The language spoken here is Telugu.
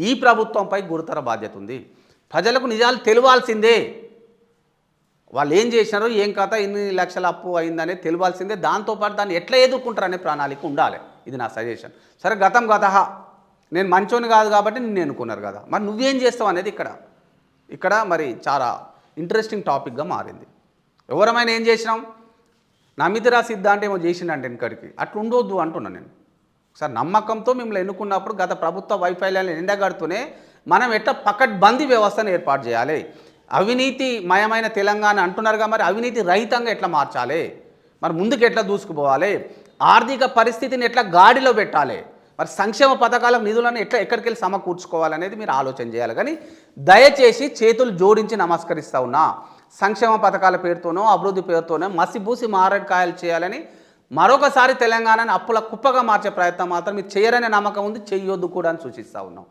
ఈ ప్రభుత్వంపై గురుతర బాధ్యత ఉంది. ప్రజలకు నిజాలు తెలియాల్సిందే. వాళ్ళు ఏం చేసినారో, ఏం కథ, ఎన్ని లక్షల అప్పు అయిందనేది తెలియాల్సిందే. దాంతోపాటు దాన్ని ఎట్లా ఎదుర్కొంటారనే ప్రణాళిక ఉండాలి. ఇది నా సజెషన్. సరే, గతం గతహ, నేను మంచోని కాదు కాబట్టి నిన్ను ఎన్నుకున్నారు కదా, మరి నువ్వేం చేస్తావు అనేది ఇక్కడ మరి చాలా ఇంట్రెస్టింగ్ టాపిక్గా మారింది. ఎవరమైనా ఏం చేసినాం, నమితిరా సిద్ధాంతం ఏమో చేసిండంటే వెనకడికి అట్లా ఉండొద్దు అంటున్నాను నేను. సార్, నమ్మకంతో మిమ్మల్ని ఎన్నుకున్నప్పుడు గత ప్రభుత్వ వైఫల్యాలను ఎండగడుతూనే మనం ఎట్లా పకడ్బందీ వ్యవస్థను ఏర్పాటు చేయాలి, అవినీతి మయమైన తెలంగాణ అంటున్నారుగా, మరి అవినీతి రహితంగా ఎట్లా మార్చాలి, మరి ముందుకు ఎట్లా దూసుకుపోవాలి, ఆర్థిక పరిస్థితిని ఎట్లా గాడిలో పెట్టాలి, మరి సంక్షేమ పథకాల నిధులను ఎక్కడికి వెళ్ళి సమకూర్చుకోవాలనేది మీరు ఆలోచన చేయాలి. కానీ దయచేసి చేతులు జోడించి నమస్కరిస్తూ ఉన్నా, సంక్షేమ పథకాల పేరుతోనో అభివృద్ధి పేరుతోనో మసిబూసి మారేడుకాయలు చేయాలని మరొకసారి తెలంగాణను అప్పుల కుప్పగా మార్చే ప్రయత్నం మాత్రం మీరు చేయరనే నమ్మకం ఉంది, చెయ్యొద్దు కూడా అని సూచిస్తూ ఉన్నాం.